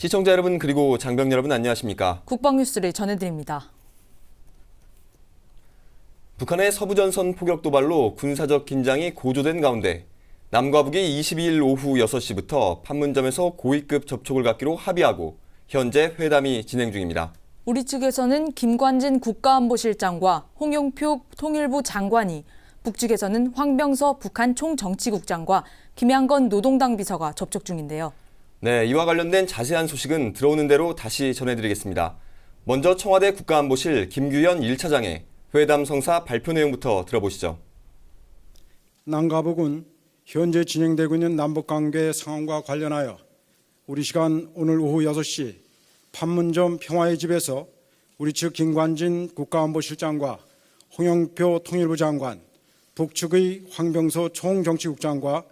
시청자 여러분 그리고 장병 여러분 안녕하십니까? 국방뉴스를 전해드립니다. 북한의 서부전선 포격 도발로 군사적 긴장이 고조된 가운데 남과 북이 22일 오후 6시부터 판문점에서 고위급 접촉을 갖기로 합의하고 현재 회담이 진행 중입니다. 우리 측에서는 김관진 국가안보실장과 홍영표 통일부 장관이, 북측에서는 황병서 북한 총정치국장과 김양건 노동당 비서가 접촉 중인데요. 네, 이와 관련된 자세한 소식은 들어오는 대로 다시 전해드리겠습니다. 먼저 청와대 국가안보실 김규현 1차장의 회담 성사 발표 내용부터 들어보시죠. 남과 북은 현재 진행되고 있는 남북관계 상황과 관련하여 우리 시간 오늘 오후 6시 판문점 평화의 집에서 우리 측 김관진 국가안보실장과 홍영표 통일부 장관, 북측의 황병서 총정치국장과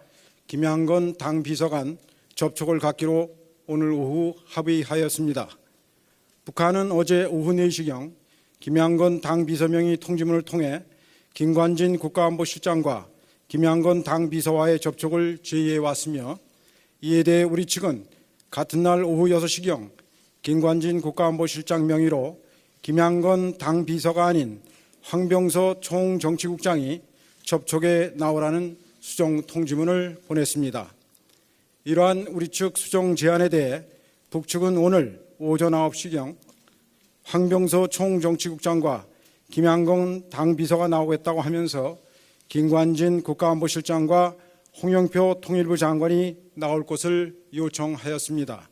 김양건 당비서관 접촉을 갖기로 오늘 오후 합의하였습니다. 북한은 어제 오후 4시경 김양건 당비서명의 통지문을 통해 김관진 국가안보실장과 김양건 당비서와의 접촉을 제의해 왔으며, 이에 대해 우리 측은 같은 날 오후 6시경 김관진 국가안보실장 명의로 김양건 당비서가 아닌 황병서 총정치국장이 접촉에 나오라는 수정 통지문을 보냈습니다. 이러한 우리 측 수정 제안에 대해 북측은 오늘 오전 9시경 황병서 총정치국장과 김양건 당비서가 나오겠다고 하면서 김관진 국가안보실장과 홍영표 통일부 장관이 나올 것을 요청하였습니다.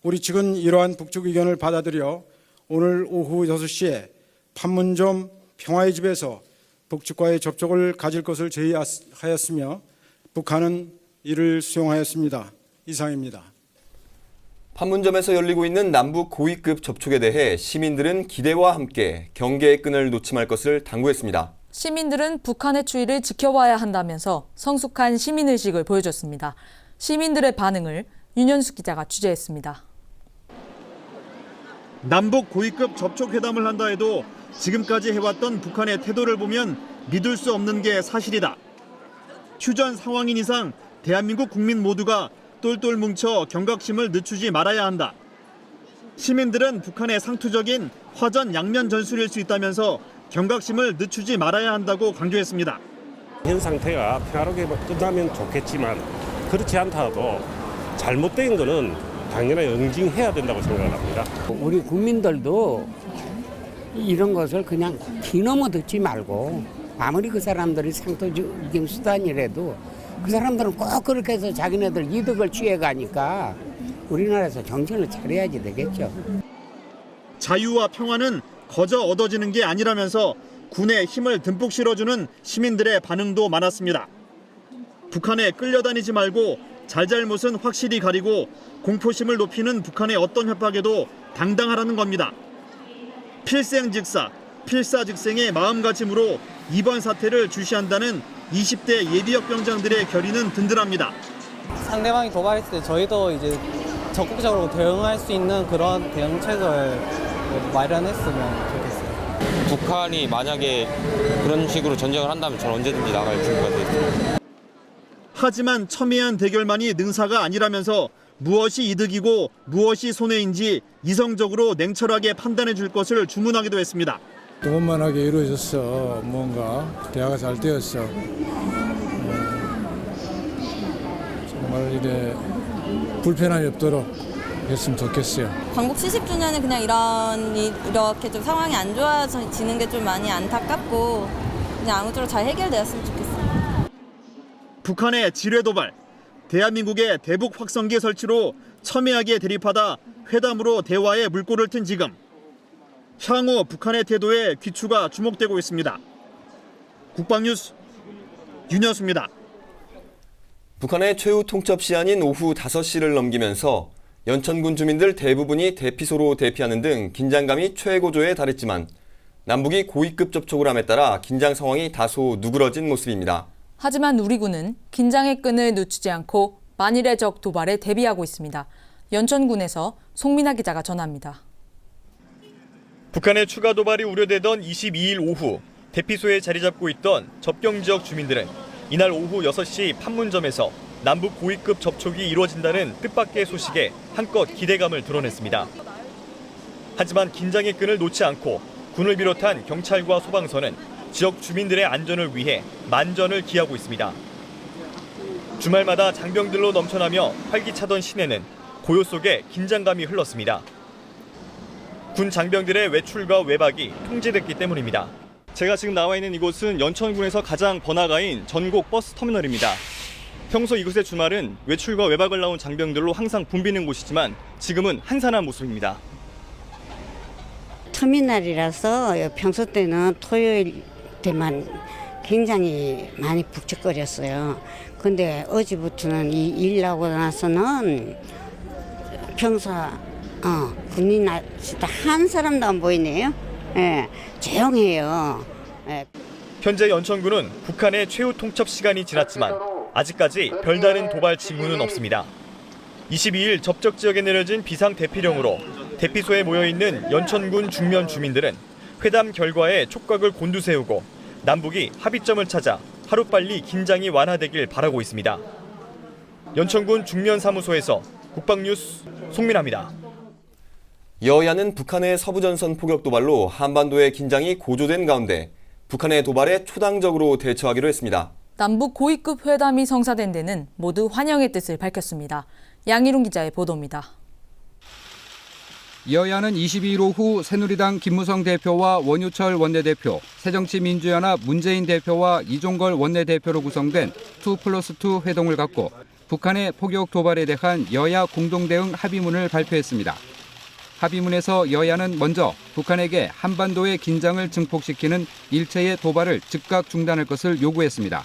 우리 측은 이러한 북측 의견을 받아들여 오늘 오후 6시에 판문점 평화의 집에서 북측과의 접촉을 가질 것을 제의하였으며 북한은 이를 수용하였습니다. 이상입니다. 판문점에서 열리고 있는 남북 고위급 접촉에 대해 시민들은 기대와 함께 경계의 끈을 놓지 말 것을 당부했습니다. 시민들은 북한의 추이를 지켜봐야 한다면서 성숙한 시민의식을 보여줬습니다. 시민들의 반응을 윤현숙 기자가 취재했습니다. 남북 고위급 접촉 회담을 한다 해도 지금까지 해왔던 북한의 태도를 보면 믿을 수 없는 게 사실이다. 휴전 상황인 이상 대한민국 국민 모두가 똘똘 뭉쳐 경각심을 늦추지 말아야 한다. 시민들은 북한의 상투적인 화전 양면 전술일 수 있다면서 경각심을 늦추지 말아야 한다고 강조했습니다. 현 상태가 평화롭게 끝나면 좋겠지만 그렇지 않더라도 잘못된 거는 당연히 응징해야 된다고 생각을 합니다. 우리 국민들도 이런 것을 그냥 귀넘어 듣지 말고, 아무리 그 사람들이 상투적인 수단이라도 그 사람들은 꼭 그렇게 해서 자기네들 이득을 취해가니까 우리나라에서 정신을 차려야지 되겠죠. 자유와 평화는 거저 얻어지는 게 아니라면서 군에 힘을 듬뿍 실어주는 시민들의 반응도 많았습니다. 북한에 끌려다니지 말고 잘잘못은 확실히 가리고 공포심을 높이는 북한의 어떤 협박에도 당당하라는 겁니다. 필생즉사, 필사즉생의 마음가짐으로 이번 사태를 주시한다는 20대 예비역 병장들의 결의는 든든합니다. 상대방이 도발했을 때 저희도 이제 적극적으로 대응할 수 있는 그런 대응책을 마련했으면 좋겠어요. 북한이 만약에 그런 식으로 전쟁을 한다면 저는 언제든지 나갈 준비가 되어 있습니다. 하지만 첨예한 대결만이 능사가 아니라면서 무엇이 이득이고 무엇이 손해인지 이성적으로 냉철하게 판단해 줄 것을 주문하기도 했습니다. 원만하게 이루어졌어. 뭔가 대화가 잘 되었어. 정말 이래 불편함이 없도록 했으면 좋겠어요. 광복 70주년은 그냥 이렇게 좀 상황이 안 좋아지는 게 좀 많이 안타깝고 그냥 아무쪼록 잘 해결되었으면 좋겠어요. 북한의 지뢰 도발, 대한민국의 대북 확성기 설치로 첨예하게 대립하다 회담으로 대화의 물꼬를 튼 지금, 향후 북한의 태도에 귀추가 주목되고 있습니다. 국방뉴스 윤현수입니다. 북한의 최후 통첩 시한인 오후 5시를 넘기면서 연천군 주민들 대부분이 대피소로 대피하는 등 긴장감이 최고조에 달했지만 남북이 고위급 접촉을 함에 따라 긴장 상황이 다소 누그러진 모습입니다. 하지만 우리 군은 긴장의 끈을 늦추지 않고 만일의 적 도발에 대비하고 있습니다. 연천군에서 송민아 기자가 전합니다. 북한의 추가 도발이 우려되던 22일 오후 대피소에 자리 잡고 있던 접경 지역 주민들은 이날 오후 6시 판문점에서 남북 고위급 접촉이 이루어진다는 뜻밖의 소식에 한껏 기대감을 드러냈습니다. 하지만 긴장의 끈을 놓지 않고 군을 비롯한 경찰과 소방서는 지역 주민들의 안전을 위해 만전을 기하고 있습니다. 주말마다 장병들로 넘쳐나며 활기차던 시내는 고요 속에 긴장감이 흘렀습니다. 군 장병들의 외출과 외박이 통제됐기 때문입니다. 제가 지금 나와 있는 이곳은 연천군에서 가장 번화가인 전곡 버스 터미널입니다. 평소 이곳의 주말은 외출과 외박을 나온 장병들로 항상 붐비는 곳이지만 지금은 한산한 모습입니다. 터미널이라서 평소 때는 토요일 때만 굉장히 많이 북적거렸어요. 근데 어제부터는 이 일 나고 나서는 평소 군인 날씨다 한 사람도 안 보이네요. 예, 조용해요. 예. 현재 연천군은 북한의 최후 통첩 시간이 지났지만 아직까지 별다른 도발 징후는 없습니다. 22일 접촉 지역에 내려진 비상 대피령으로 대피소에 모여있는 연천군 중면 주민들은 회담 결과에 촉각을 곤두세우고 남북이 합의점을 찾아 하루빨리 긴장이 완화되길 바라고 있습니다. 연천군 중면 사무소에서 국방뉴스 송민아입니다. 여야는 북한의 서부전선 포격 도발로 한반도의 긴장이 고조된 가운데 북한의 도발에 초당적으로 대처하기로 했습니다. 남북 고위급 회담이 성사된 데는 모두 환영의 뜻을 밝혔습니다. 양희룡 기자의 보도입니다. 여야는 22일 오후 새누리당 김무성 대표와 원유철 원내대표, 새정치민주연합 문재인 대표와 이종걸 원내대표로 구성된 2+2 회동을 갖고 북한의 포격 도발에 대한 여야 공동대응 합의문을 발표했습니다. 합의문에서 여야는 먼저 북한에게 한반도의 긴장을 증폭시키는 일체의 도발을 즉각 중단할 것을 요구했습니다.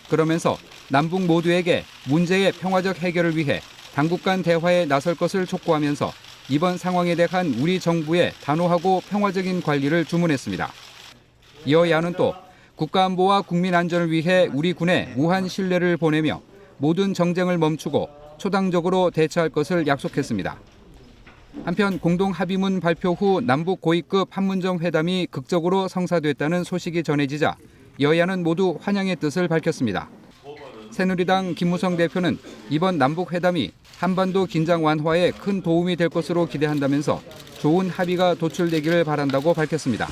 그러면서 남북 모두에게 문제의 평화적 해결을 위해 당국 간 대화에 나설 것을 촉구하면서 이번 상황에 대한 우리 정부의 단호하고 평화적인 관리를 주문했습니다. 여야는 또 국가안보와 국민 안전을 위해 우리 군에 무한 신뢰를 보내며 모든 정쟁을 멈추고 초당적으로 대처할 것을 약속했습니다. 한편 공동 합의문 발표 후 남북 고위급 판문점 회담이 극적으로 성사됐다는 소식이 전해지자 여야는 모두 환영의 뜻을 밝혔습니다. 새누리당 김무성 대표는 이번 남북 회담이 한반도 긴장 완화에 큰 도움이 될 것으로 기대한다면서 좋은 합의가 도출되기를 바란다고 밝혔습니다.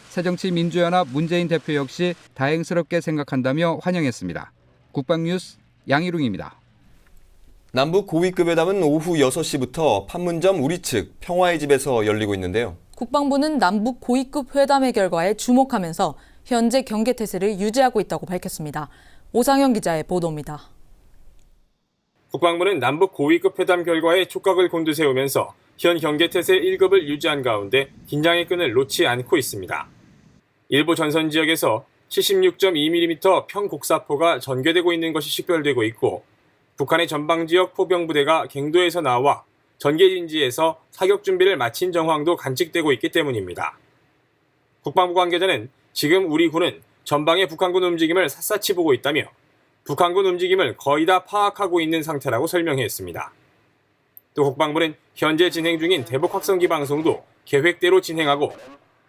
새정치민주연합 문재인 대표 역시 다행스럽게 생각한다며 환영했습니다. 국방뉴스 양희룡입니다. 남북 고위급 회담은 오후 6시부터 판문점 우리 측 평화의 집에서 열리고 있는데요. 국방부는 남북 고위급 회담의 결과에 주목하면서 현재 경계태세를 유지하고 있다고 밝혔습니다. 오상현 기자의 보도입니다. 국방부는 남북 고위급 회담 결과에 촉각을 곤두세우면서 현 경계태세 1급을 유지한 가운데 긴장의 끈을 놓지 않고 있습니다. 일부 전선 지역에서 76.2mm 평곡사포가 전개되고 있는 것이 식별되고 있고 북한의 전방지역 포병부대가 갱도에서 나와 전개진지에서 사격 준비를 마친 정황도 관측되고 있기 때문입니다. 국방부 관계자는 지금 우리 군은 전방의 북한군 움직임을 샅샅이 보고 있다며 북한군 움직임을 거의 다 파악하고 있는 상태라고 설명했습니다. 또 국방부는 현재 진행 중인 대북 확성기 방송도 계획대로 진행하고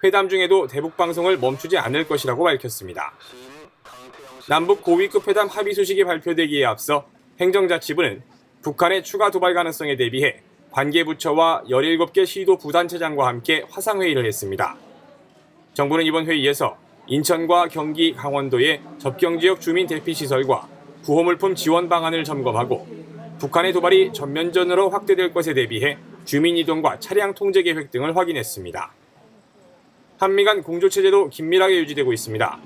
회담 중에도 대북 방송을 멈추지 않을 것이라고 밝혔습니다. 남북 고위급 회담 합의 소식이 발표되기에 앞서 행정자치부는 북한의 추가 도발 가능성에 대비해 관계부처와 17개 시도 부단체장과 함께 화상회의를 했습니다. 정부는 이번 회의에서 인천과 경기, 강원도의 접경지역 주민 대피시설과 구호물품 지원 방안을 점검하고 북한의 도발이 전면전으로 확대될 것에 대비해 주민 이동과 차량 통제 계획 등을 확인했습니다. 한미 간 공조체제도 긴밀하게 유지되고 있습니다.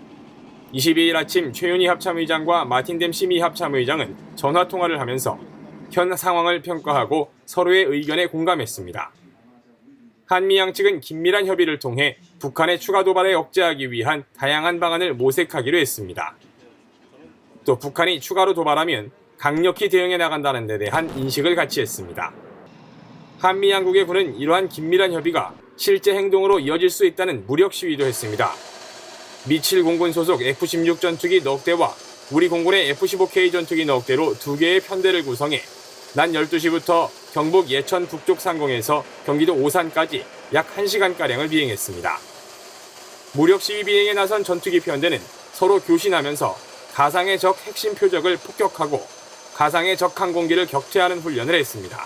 22일 아침 최윤희 합참의장과 마틴댐 심의 합참의장은 전화통화를 하면서 현 상황을 평가하고 서로의 의견에 공감했습니다. 한미 양측은 긴밀한 협의를 통해 북한의 추가 도발에 억제하기 위한 다양한 방안을 모색하기로 했습니다. 또 북한이 추가로 도발하면 강력히 대응해 나간다는 데 대한 인식을 같이 했습니다. 한미 양국의 군은 이러한 긴밀한 협의가 실제 행동으로 이어질 수 있다는 무력 시위도 했습니다. 미7 공군 소속 F-16 전투기 넉 대와 우리 공군의 F-15K 전투기 넉 대로 2개의 편대를 구성해 낮 12시부터 경북 예천 북쪽 상공에서 경기도 오산까지 약 1시간가량을 비행했습니다. 무력 시위 비행에 나선 전투기 편대는 서로 교신하면서 가상의 적 핵심 표적을 폭격하고 가상의 적 항공기를 격퇴하는 훈련을 했습니다.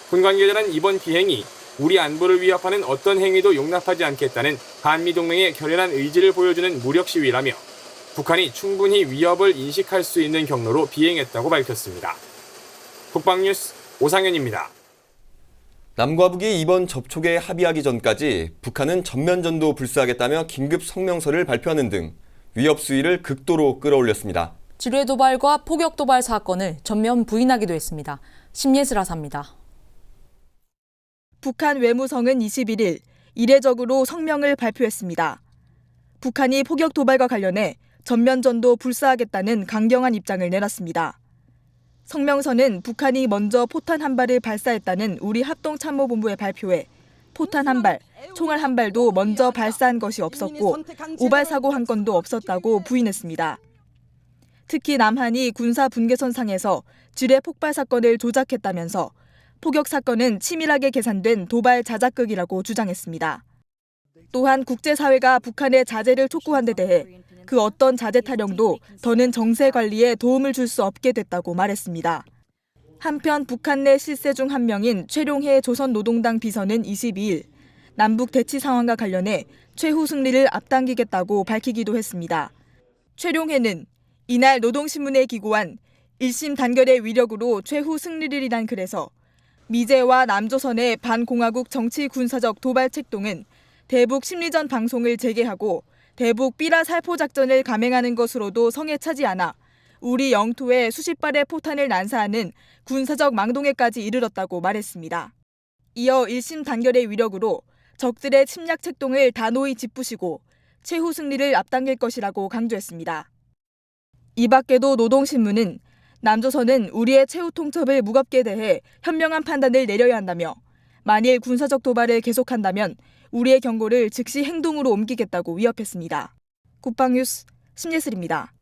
군 관계자는 이번 비행이 우리 안보를 위협하는 어떤 행위도 용납하지 않겠다는 한미동맹의 결연한 의지를 보여주는 무력 시위라며 북한이 충분히 위협을 인식할 수 있는 경로로 비행했다고 밝혔습니다. 국방뉴스 오상현입니다. 남과 북이 이번 접촉에 합의하기 전까지 북한은 전면전도 불사하겠다며 긴급 성명서를 발표하는 등 위협 수위를 극도로 끌어올렸습니다. 지뢰 도발과 포격 도발 사건을 전면 부인하기도 했습니다. 심예슬 아사입니다. 북한 외무성은 21일 이례적으로 성명을 발표했습니다. 북한이 포격 도발과 관련해 전면전도 불사하겠다는 강경한 입장을 내놨습니다. 성명서는 북한이 먼저 포탄 한 발을 발사했다는 우리 합동참모본부의 발표에 포탄 한 발, 총알 한 발도 먼저 발사한 것이 없었고 오발 사고 한 건도 없었다고 부인했습니다. 특히 남한이 군사 분계선상에서 지뢰 폭발 사건을 조작했다면서 포격 사건은 치밀하게 계산된 도발 자작극이라고 주장했습니다. 또한 국제사회가 북한의 자제를 촉구한 데 대해 그 어떤 자제 타령도 더는 정세 관리에 도움을 줄 수 없게 됐다고 말했습니다. 한편 북한 내 실세 중 한 명인 최룡해 조선노동당 비서는 22일 남북 대치 상황과 관련해 최후 승리를 앞당기겠다고 밝히기도 했습니다. 최룡해는 이날 노동신문에 기고한 1심 단결의 위력으로 최후 승리를이란 글에서 미제와 남조선의 반공화국 정치 군사적 도발 책동은 대북 심리전 방송을 재개하고 대북 삐라 살포 작전을 감행하는 것으로도 성에 차지 않아 우리 영토에 수십 발의 포탄을 난사하는 군사적 망동에까지 이르렀다고 말했습니다. 이어 1심 단결의 위력으로 적들의 침략 책동을 단호히 짚부시고 최후 승리를 앞당길 것이라고 강조했습니다. 이 밖에도 노동신문은 남조선은 우리의 최후 통첩을 무겁게 대해 현명한 판단을 내려야 한다며 만일 군사적 도발을 계속한다면 우리의 경고를 즉시 행동으로 옮기겠다고 위협했습니다. 국방뉴스 심예슬입니다.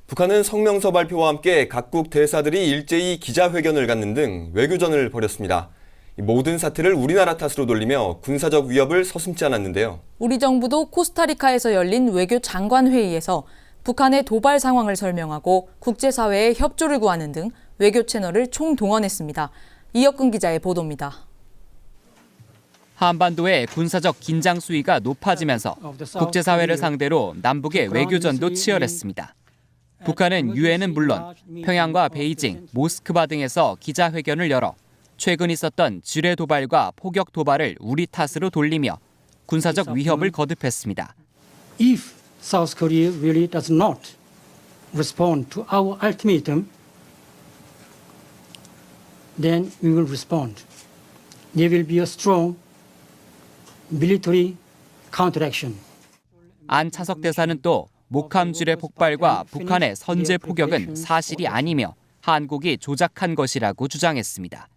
북한은 성명서 발표와 함께 각국 대사들이 일제히 기자회견을 갖는 등 외교전을 벌였습니다. 모든 사태를 우리나라 탓으로 돌리며 군사적 위협을 서슴지 않았는데요. 우리 정부도 코스타리카에서 열린 외교 장관 회의에서 북한의 도발 상황을 설명하고 국제사회에 협조를 구하는 등 외교 채널을 총동원했습니다. 이혁근 기자의 보도입니다. 한반도의 군사적 긴장 수위가 높아지면서 국제사회를 상대로 남북의 외교전도 치열했습니다. 북한은 유엔은 물론 평양과 베이징, 모스크바 등에서 기자회견을 열어 최근 있었던 지뢰 도발과 포격 도발을 우리 탓으로 돌리며 군사적 위협을 거듭했습니다. If South Korea really does not respond to our ultimatum, then we will respond. There will be a strong military counteraction. 안 차석 대사는 또 목함 지뢰 폭발과 북한의 선제 포격은 사실이 아니며 한국이 조작한 것이라고 주장했습니다.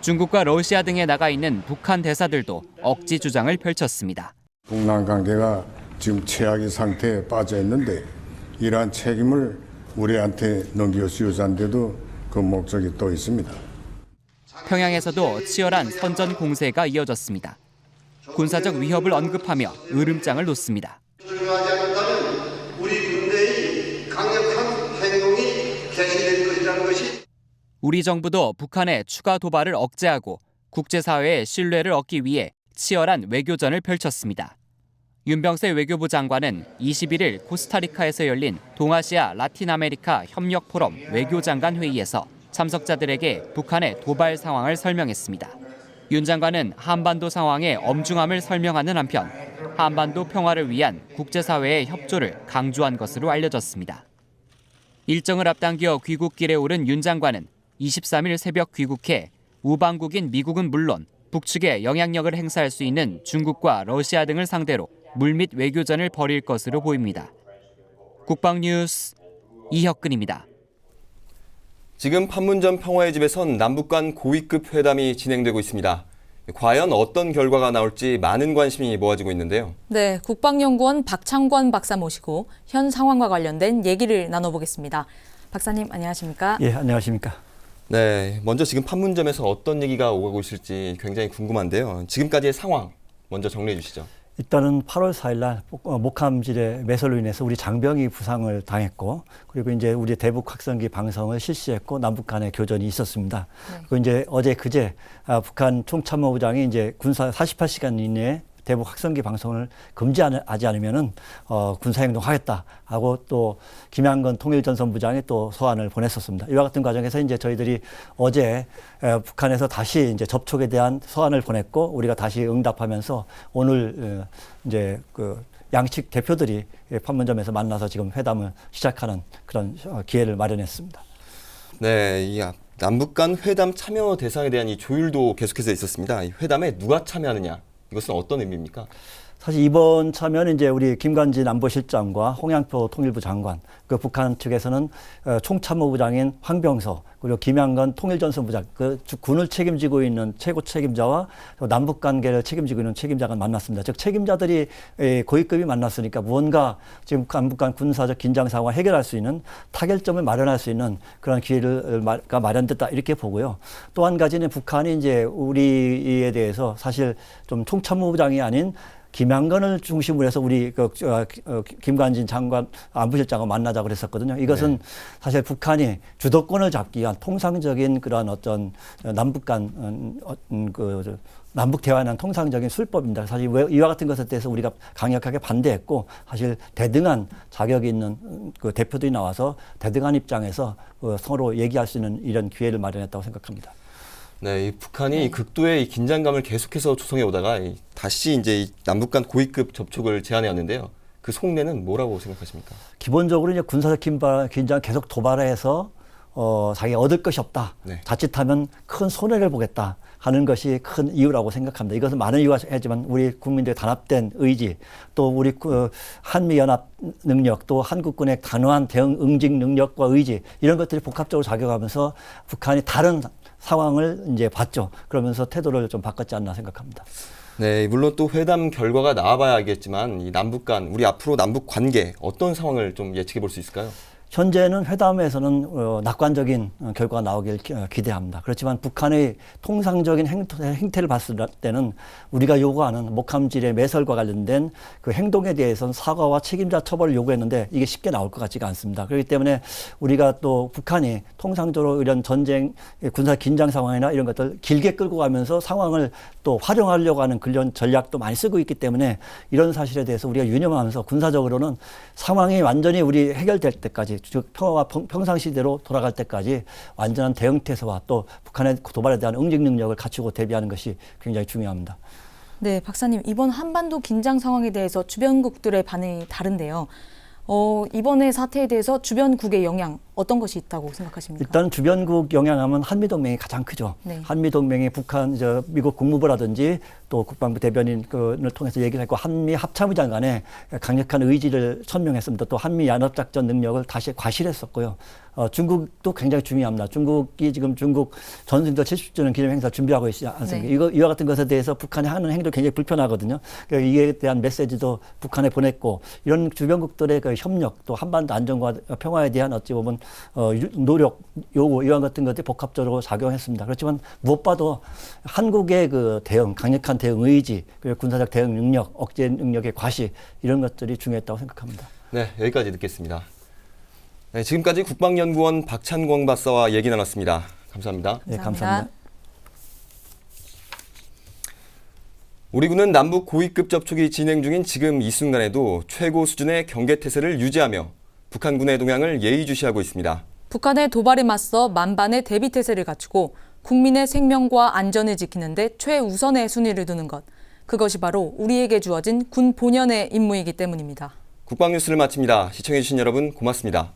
중국과 러시아 등에 나가 있는 북한 대사들도 억지 주장을 펼쳤습니다. 북남 관계가 지금 최악의 상태에 빠져 있는데 이러한 책임을 우리한테 넘겨주어야 하는데도 그 목적이 또 있습니다. 평양에서도 치열한 선전 공세가 이어졌습니다. 군사적 위협을 언급하며 으름장을 놓습니다. 수용하지 않는다면 우리 군대의 강력한 행동이 개시될 것이라는 것이 우리 정부도 북한의 추가 도발을 억제하고 국제사회의 신뢰를 얻기 위해 치열한 외교전을 펼쳤습니다. 윤병세 외교부 장관은 21일 코스타리카에서 열린 동아시아 라틴 아메리카 협력 포럼 외교장관 회의에서 참석자들에게 북한의 도발 상황을 설명했습니다. 윤 장관은 한반도 상황의 엄중함을 설명하는 한편 한반도 평화를 위한 국제사회의 협조를 강조한 것으로 알려졌습니다. 일정을 앞당겨 귀국길에 오른 윤 장관은 23일 새벽 귀국해 우방국인 미국은 물론 북측에 영향력을 행사할 수 있는 중국과 러시아 등을 상대로 물밑 외교전을 벌일 것으로 보입니다. 국방뉴스 이혁근입니다. 지금 판문점 평화의 집에선 남북 간 고위급 회담이 진행되고 있습니다. 과연 어떤 결과가 나올지 많은 관심이 모아지고 있는데요. 네, 국방연구원 박창권 박사 모시고 현 상황과 관련된 얘기를 나눠보겠습니다. 박사님 안녕하십니까? 예, 안녕하십니까? 네, 먼저 지금 판문점에서 어떤 얘기가 오가고 있을지 굉장히 궁금한데요. 지금까지의 상황 먼저 정리해 주시죠. 일단은 8월 4일 날 목함질의 매설로 인해서 우리 장병이 부상을 당했고, 그리고 이제 우리 대북 확성기 방송을 실시했고 남북 간의 교전이 있었습니다. 그리고 이제 어제 그제 북한 총참모부장이 이제 군사 48시간 이내에 대북 확성기 방송을 금지하지 않으면은 군사행동하겠다 하고 또 김양건 통일전선부장이 또 소환을 보냈었습니다. 이와 같은 과정에서 이제 저희들이 어제 북한에서 다시 이제 접촉에 대한 소환을 보냈고 우리가 다시 응답하면서 오늘 이제 그 양측 대표들이 판문점에서 만나서 지금 회담을 시작하는 그런 기회를 마련했습니다. 네, 이 남북 간 회담 참여 대상에 대한 이 조율도 계속해서 있었습니다. 이 회담에 누가 참여하느냐? 이것은 어떤 의미입니까? 사실 이번 참여는 이제 우리 김관진 안보실장과 홍양표 통일부 장관, 그 북한 측에서는 총참모부장인 황병서, 그리고 김양건 통일전선부장, 그 군을 책임지고 있는 최고 책임자와 남북 관계를 책임지고 있는 책임자가 만났습니다. 즉 책임자들이 고위급이 만났으니까 무언가 지금 남북 간 군사적 긴장 상황을 해결할 수 있는 타결점을 마련할 수 있는 그런 기회가 마련됐다 이렇게 보고요. 또 한 가지는 북한이 이제 우리에 대해서 사실 좀 총참모부장이 아닌 김양건을 중심으로 해서 우리 김관진 장관 안보실장과 만나자고 그랬었거든요. 이것은 사실 북한이 주도권을 잡기 위한 통상적인 그런 어떤 남북 간 남북 대화에 대한 통상적인 술법입니다. 사실 이와 같은 것에 대해서 우리가 강력하게 반대했고 사실 대등한 자격이 있는 그 대표들이 나와서 대등한 입장에서 서로 얘기할 수 있는 이런 기회를 마련했다고 생각합니다. 네, 이 북한이 극도의 이 긴장감을 계속해서 조성해 오다가 다시 이제 이 남북 간 고위급 접촉을 제안해 왔는데요. 그 속내는 뭐라고 생각하십니까? 기본적으로 이제 군사적 긴장 계속 도발해서 자기가 얻을 것이 없다. 네. 자칫하면 큰 손해를 보겠다 하는 것이 큰 이유라고 생각합니다. 이것은 많은 이유가 있지만 우리 국민들의 단합된 의지, 또 우리 한미연합 능력, 또 한국군의 단호한 대응 응징 능력과 의지 이런 것들이 복합적으로 작용하면서 북한이 다른 상황을 이제 봤죠. 그러면서 태도를 좀 바꿨지 않나 생각합니다. 네, 물론 또 회담 결과가 나와봐야 알겠지만 이 남북 간 우리 앞으로 남북 관계 어떤 상황을 좀 예측해 볼 수 있을까요? 현재는 회담에서는 낙관적인 결과가 나오길 기대합니다. 그렇지만 북한의 통상적인 행태를 봤을 때는 우리가 요구하는 목함질의 매설과 관련된 그 행동에 대해서는 사과와 책임자 처벌을 요구했는데 이게 쉽게 나올 것 같지가 않습니다. 그렇기 때문에 우리가 또 북한이 통상적으로 이런 전쟁, 군사 긴장 상황이나 이런 것들 길게 끌고 가면서 상황을 또 활용하려고 하는 그런 전략도 많이 쓰고 있기 때문에 이런 사실에 대해서 우리가 유념하면서 군사적으로는 상황이 완전히 우리 해결될 때까지 즉 평화와 평상시대로 돌아갈 때까지 완전한 대응태세와 또 북한의 도발에 대한 응징 능력을 갖추고 대비하는 것이 굉장히 중요합니다. 네, 박사님, 이번 한반도 긴장 상황에 대해서 주변국들의 반응이 다른데요. 이번의 사태에 대해서 주변국의 영향 어떤 것이 있다고 생각하십니까? 일단 주변국 영향하면 한미동맹이 가장 크죠. 네. 한미동맹이 북한, 미국 국무부라든지 또 국방부 대변인을 통해서 얘기를 했고 한미 합참의장 간에 강력한 의지를 천명했습니다. 또 한미 연합작전 능력을 다시 과실했었고요. 중국도 굉장히 중요합니다. 중국이 지금 중국 전승절 70주년 기념 행사 준비하고 있지 않습니까? 네. 이와 같은 것에 대해서 북한이 하는 행동이 굉장히 불편하거든요. 그러니까 이에 대한 메시지도 북한에 보냈고 이런 주변국들의 그 협력 또 한반도 안정과 평화에 대한 어찌 보면 노력, 요구 이와 같은 것들이 복합적으로 작용했습니다. 그렇지만 무엇보다도 한국의 그 대응, 강력한 대응 의지, 그리고 군사적 대응 능력, 억제 능력의 과시 이런 것들이 중요했다고 생각합니다. 네, 여기까지 듣겠습니다. 네, 지금까지 국방연구원 박찬광 박사와 얘기 나눴습니다. 감사합니다. 네, 감사합니다. 우리 군은 남북 고위급 접촉이 진행 중인 지금 이 순간에도 최고 수준의 경계태세를 유지하며 북한군의 동향을 예의주시하고 있습니다. 북한의 도발에 맞서 만반의 대비태세를 갖추고 국민의 생명과 안전을 지키는 데 최우선의 순위를 두는 것. 그것이 바로 우리에게 주어진 군 본연의 임무이기 때문입니다. 국방뉴스를 마칩니다. 시청해주신 여러분 고맙습니다.